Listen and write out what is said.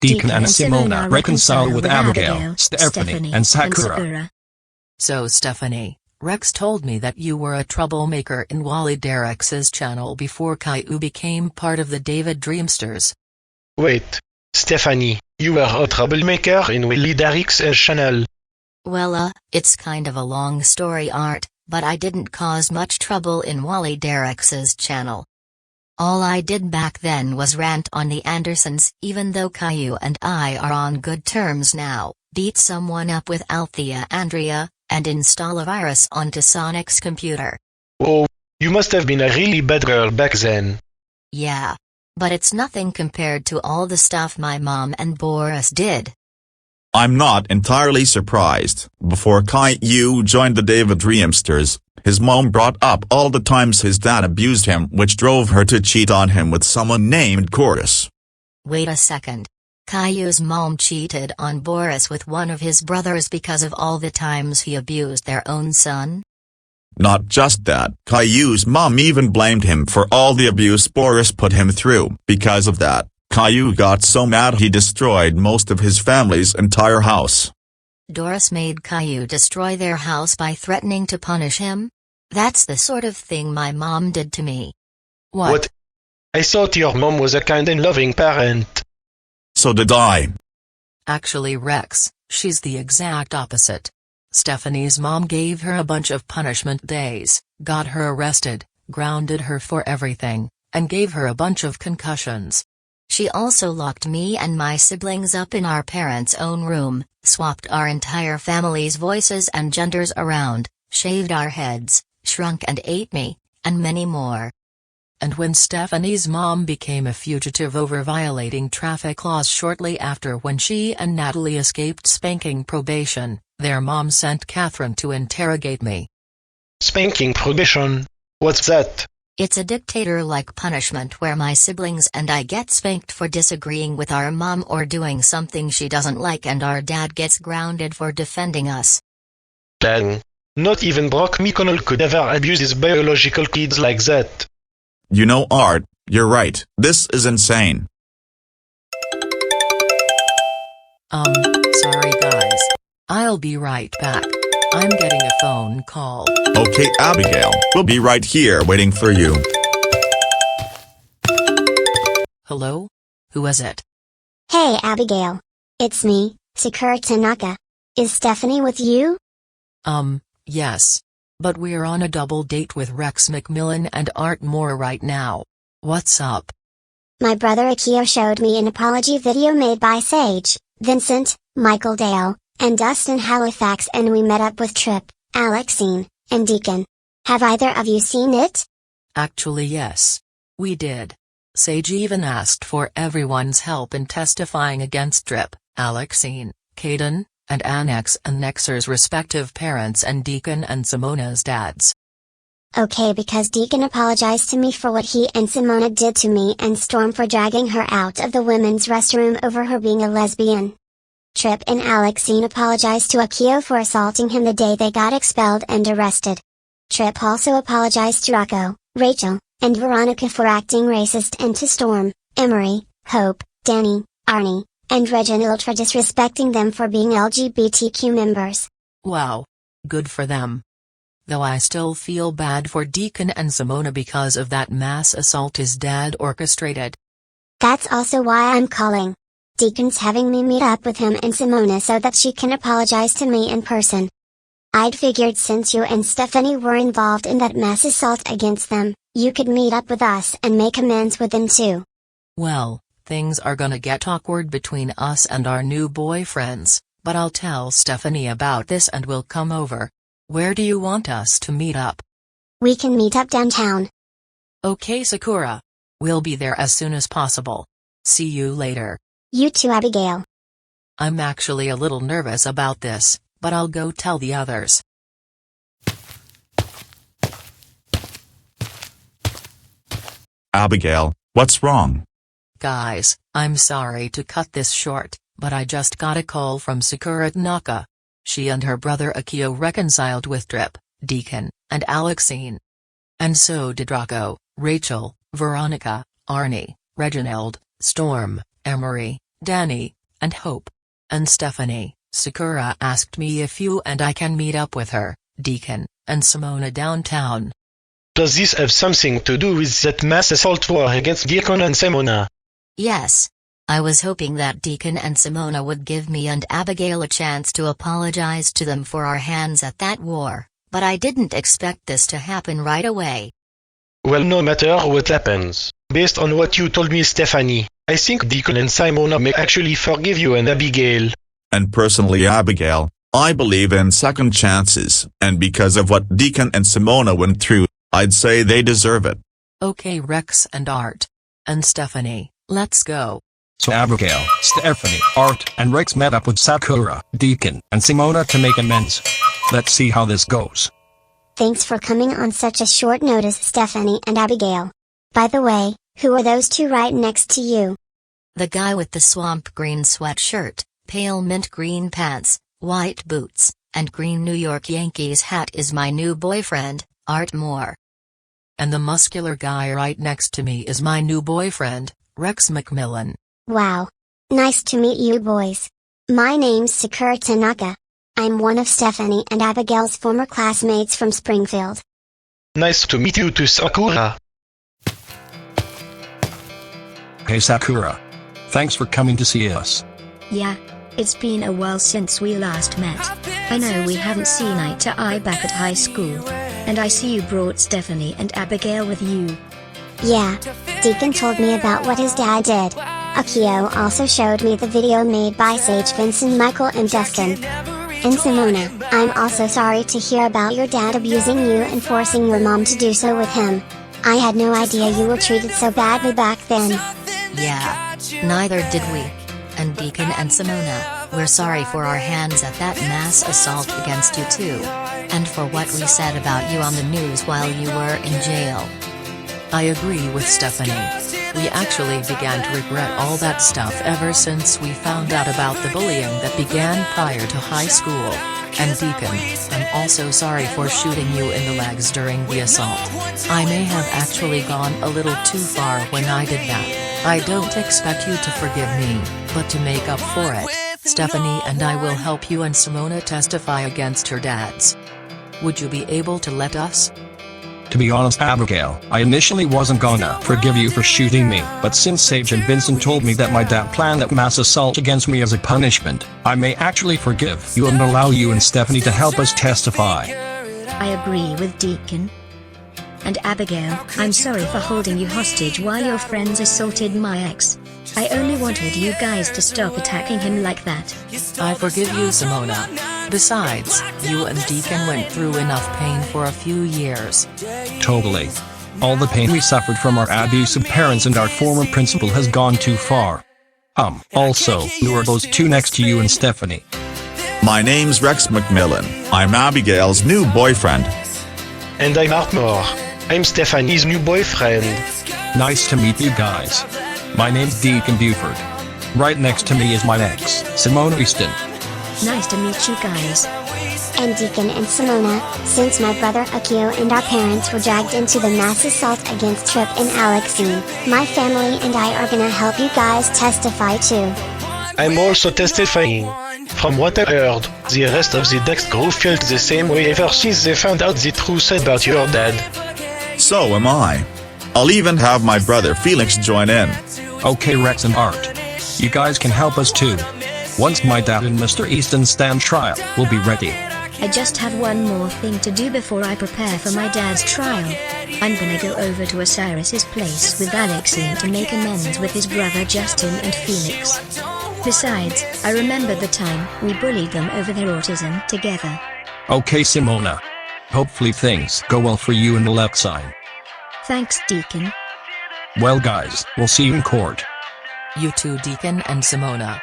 Deacon and Simona reconcile with Abigail, Stephanie, and Sakura. So Stephanie, Rex told me that you were a troublemaker in Wally Derrick's channel before Caillou became part of the David Dreamsters. Wait, Stephanie, you were a troublemaker in Wally Derrick's channel. Well, it's kind of a long story, Art, but I didn't cause much trouble in Wally Derrick's channel. All I did back then was rant on the Andersons, even though Caillou and I are on good terms now, beat someone up with Althea Andrea, and install a virus onto Sonic's computer. Oh, you must have been a really bad girl back then. Yeah. But it's nothing compared to all the stuff my mom and Boris did. I'm not entirely surprised. Before Caillou joined the David Dreamsters, his mom brought up all the times his dad abused him, which drove her to cheat on him with someone named Chorus. Wait a second. Caillou's mom cheated on Boris with one of his brothers because of all the times he abused their own son? Not just that, Caillou's mom even blamed him for all the abuse Boris put him through. Because of that, Caillou got so mad he destroyed most of his family's entire house. Doris made Caillou destroy their house by threatening to punish him? That's the sort of thing my mom did to me. What? I thought your mom was a kind and loving parent. So did I. Actually, Rex, she's the exact opposite. Stephanie's mom gave her a bunch of punishment days, got her arrested, grounded her for everything, and gave her a bunch of concussions. She also locked me and my siblings up in our parents' own room, swapped our entire family's voices and genders around, shaved our heads, shrunk and ate me, and many more. And when Stephanie's mom became a fugitive over violating traffic laws shortly after when she and Natalie escaped spanking probation, their mom sent Catherine to interrogate me. Spanking probation? What's that? It's a dictator-like punishment where my siblings and I get spanked for disagreeing with our mom or doing something she doesn't like, and our dad gets grounded for defending us. Dang. Not even Brock McConnell could ever abuse his biological kids like that. You know, Art, you're right. This is insane. Sorry guys. I'll be right back. I'm getting a phone call. Okay, Abigail, we'll be right here waiting for you. Hello? Who is it? Hey Abigail. It's me, Sakura Tanaka. Is Stephanie with you? Yes. But we're on a double date with Rex McMillen and Art Moore right now. What's up? My brother Akio showed me an apology video made by Sage, Vincent, Michael Dale, and Dustin Halifax, and we met up with Tripp, Alexine, and Deacon. Have either of you seen it? Actually yes. We did. Sage even asked for everyone's help in testifying against Tripp, Alexine, Caden, and Annex and Nexer's respective parents and Deacon and Simona's dads. Okay, because Deacon apologized to me for what he and Simona did to me, and Storm for dragging her out of the women's restroom over her being a lesbian. Tripp and Alexine apologized to Akio for assaulting him the day they got expelled and arrested. Tripp also apologized to Rocco, Rachel, and Veronica for acting racist, and to Storm, Emery, Hope, Danny, Arnie, and Reginald for disrespecting them for being LGBTQ members. Wow. Good for them. Though I still feel bad for Deacon and Simona because of that mass assault his dad orchestrated. That's also why I'm calling. Deacon's having me meet up with him and Simona so that she can apologize to me in person. I'd figured since you and Stephanie were involved in that mass assault against them, you could meet up with us and make amends with them too. Well, things are gonna get awkward between us and our new boyfriends, but I'll tell Stephanie about this and we'll come over. Where do you want us to meet up? We can meet up downtown. Okay, Sakura. We'll be there as soon as possible. See you later. You too, Abigail. I'm actually a little nervous about this, but I'll go tell the others. Abigail, what's wrong? Guys, I'm sorry to cut this short, but I just got a call from Sakura Tanaka. She and her brother Akio reconciled with Tripp, Deacon, and Alexine. And so did Rocco, Rachel, Veronica, Arnie, Reginald, Storm, Emery, Danny, and Hope. And Stephanie. Sakura asked me if you and I can meet up with her, Deacon, and Simona downtown. Does this have something to do with that mass assault war against Deacon and Simona? Yes. I was hoping that Deacon and Simona would give me and Abigail a chance to apologize to them for our hands at that war, but I didn't expect this to happen right away. Well, no matter what happens, based on what you told me, Stephanie, I think Deacon and Simona may actually forgive you and Abigail. And personally, Abigail, I believe in second chances, and because of what Deacon and Simona went through, I'd say they deserve it. Okay, Rex and Art. And Stephanie, let's go. So Abigail, Stephanie, Art, and Rex met up with Sakura, Deacon, and Simona to make amends. Let's see how this goes. Thanks for coming on such a short notice, Stephanie and Abigail. By the way, who are those two right next to you? The guy with the swamp green sweatshirt, pale mint green pants, white boots, and green New York Yankees hat is my new boyfriend, Art Moore. And the muscular guy right next to me is my new boyfriend, Rex McMillen. Wow. Nice to meet you boys. My name's Sakura Tanaka. I'm one of Stephanie and Abigail's former classmates from Springfield. Nice to meet you too, Sakura. Hey Sakura. Thanks for coming to see us. Yeah, it's been a while since we last met. I know we haven't seen eye to eye back at high school. And I see you brought Stephanie and Abigail with you. Yeah, Deacon told me about what his dad did. Akio also showed me the video made by Sage, Vincent, Michael, and Dustin. And Simona, I'm also sorry to hear about your dad abusing you and forcing your mom to do so with him. I had no idea you were treated so badly back then. Yeah, neither did we. And Deacon and Simona, we're sorry for our hands at that mass assault against you too. And for what we said about you on the news while you were in jail. I agree with Stephanie. We actually began to regret all that stuff ever since we found out about the bullying that began prior to high school. And Deacon, I'm also sorry for shooting you in the legs during the assault. I may have actually gone a little too far when I did that. I don't expect you to forgive me, but to make up for it, Stephanie and I will help you and Simona testify against her dads. Would you be able to let us? To be honest, Abigail, I initially wasn't gonna forgive you for shooting me, but since Sage and Vincent told me that my dad planned that mass assault against me as a punishment, I may actually forgive you and allow you and Stephanie to help us testify. I agree with Deacon. And Abigail, I'm sorry for holding you hostage while your friends assaulted my ex. I only wanted you guys to stop attacking him like that. I forgive you, Simona. Besides, you and Deacon went through enough pain for a few years. Totally. All the pain we suffered from our abusive parents and our former principal has gone too far. Also, who are those two next to you and Stephanie? My name's Rex McMillen. I'm Abigail's new boyfriend. And I'm Art Moore. I'm Stephanie's new boyfriend. Nice to meet you guys. My name's Deacon Buford. Right next to me is my ex, Simona Easton. Nice to meet you guys. And Deacon and Simona, since my brother Akio and our parents were dragged into the mass assault against Tripp and Alexine, my family and I are gonna help you guys testify too. I'm also testifying. From what I heard, the rest of the Dex group felt the same way ever since they found out the truth about your dad. So am I. I'll even have my brother Felix join in. Okay, Rex and Art. You guys can help us too. Once my dad and Mr. Easton stand trial, we'll be ready. I just have one more thing to do before I prepare for my dad's trial. I'm gonna go over to Osiris's place with Alexine to make amends with his brother Justin and Felix. Besides, I remember the time we bullied them over their autism together. Okay, Simona. Hopefully things go well for you and Alexine. Thanks, Deacon. Well guys, we'll see you in court. You two, Deacon and Simona.